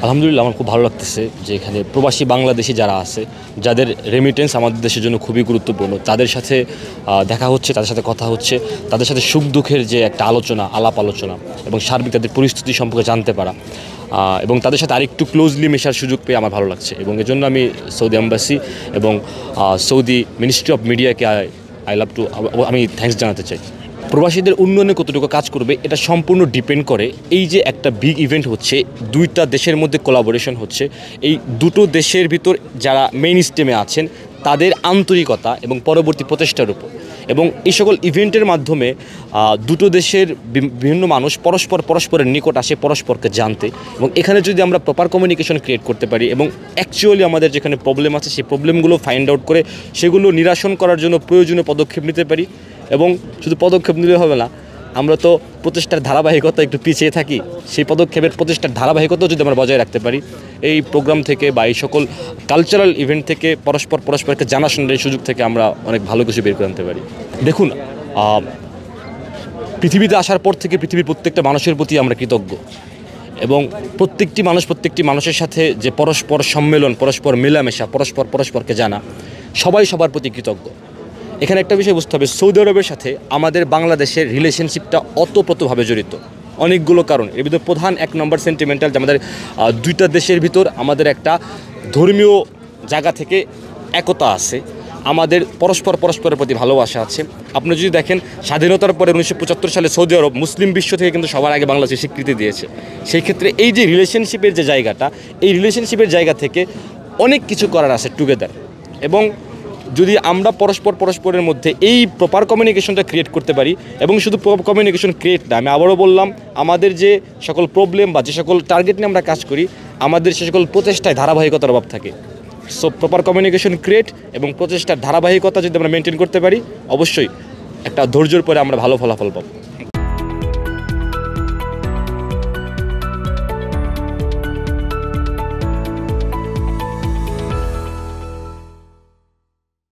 আলহামদুলিল্লাহ আমার খুব ভালো লাগতেছে যে এখানে প্রবাসী বাংলাদেশি যারা আছে যাদের রেমিটেন্স আমাদের দেশের জন্য খুবই গুরুত্বপূর্ণ তাদের সাথে দেখা হচ্ছে, তাদের সাথে কথা হচ্ছে, তাদের সাথে সুখ দুঃখের যে একটা আলাপ আলোচনা এবং সার্বিক তাদের পরিস্থিতি সম্পর্কে জানতে পারা এবং তাদের সাথে আরেকটু ক্লোজলি মেশার সুযোগ পেয়ে আমার ভালো লাগছে এবং এজন্য আমি সৌদি এম্বাসি এবং সৌদি মিনিস্ট্রি অফ মিডিয়াকে আমি থ্যাঙ্কস জানাতে চাই। প্রবাসীদের উন্নয়নে কতটুকু কাজ করবে এটা সম্পূর্ণ ডিপেন্ড করে এই যে একটা বিগ ইভেন্ট হচ্ছে, দুইটা দেশের মধ্যে কোলাবোরেশন হচ্ছে, এই দুটো দেশের ভিতর যারা মেইন স্ট্রিমে আছেন তাদের আন্তরিকতা এবং পরবর্তী প্রচেষ্টার উপর। এবং এই সকল ইভেন্টের মাধ্যমে দুটো দেশের বিভিন্ন মানুষ পরস্পরের নিকট আসে পরস্পরকে জানতে, এবং এখানে যদি আমরা প্রপার কমিউনিকেশন ক্রিয়েট করতে পারি এবং অ্যাকচুয়ালি আমাদের যেখানে প্রবলেম আছে সেই প্রবলেমগুলো ফাইন্ড আউট করে সেগুলো নিরসন করার জন্য প্রয়োজনীয় পদক্ষেপ নিতে পারি। এবং শুধু পদক্ষেপ নিলে হবে না, আমরা তো প্রচেষ্টার ধারাবাহিকতা একটু পিছিয়ে থাকি, সেই প্রচেষ্টার ধারাবাহিকতাও যদি আমরা বজায় রাখতে পারি এই প্রোগ্রাম থেকে বা এই সকল কালচারাল ইভেন্ট থেকে পরস্পরকে জানাশোনার এই সুযোগ থেকে আমরা অনেক ভালো কিছু বের করে আনতে পারি। দেখুন, পৃথিবীতে আসার পর থেকে পৃথিবীর প্রত্যেকটা মানুষের প্রতি আমরা কৃতজ্ঞ এবং প্রত্যেকটি মানুষের সাথে যে পরস্পর সম্মেলন, পরস্পর মেলামেশা, পরস্পরকে জানা, সবাই সবার প্রতি কৃতজ্ঞ। এখানে একটা বিষয় বুঝতে হবে, সৌদি আরবের সাথে আমাদের বাংলাদেশের রিলেশনশিপটা অতপ্রতভাবে জড়িত অনেকগুলো কারণ। এর ভিতরে প্রধান এক নম্বর সেন্টিমেন্টাল, যে আমাদের দুইটা দেশের ভিতর আমাদের একটা ধর্মীয় জায়গা থেকে একতা আছে, আমাদের পরস্পরের প্রতি ভালোবাসা আছে। আপনি যদি দেখেন স্বাধীনতার পরে 1975 সালে সৌদি আরব মুসলিম বিশ্ব থেকে কিন্তু সবার আগে বাংলাদেশে স্বীকৃতি দিয়েছে। সেই ক্ষেত্রে এই যে রিলেশনশিপের যে জায়গাটা, এই রিলেশনশিপের জায়গা থেকে অনেক কিছু করার আছে টুগেদার। এবং যদি আমরা পরস্পরের মধ্যে এই প্রপার কমিউনিকেশনটা ক্রিয়েট করতে পারি, এবং শুধু কমিউনিকেশন ক্রিয়েট না, আমি আবারও বললাম, আমাদের যে সকল প্রবলেম বা যে সকল টার্গেট নিয়ে আমরা কাজ করি, আমাদের সে সকল প্রচেষ্টায় ধারাবাহিকতার অভাব থাকে। সো প্রপার কমিউনিকেশন ক্রিয়েট এবং প্রচেষ্টার ধারাবাহিকতা যদি আমরা মেনটেন করতে পারি, অবশ্যই একটা ধৈর্যের পরে আমরা ভালো ফলাফল পাবো।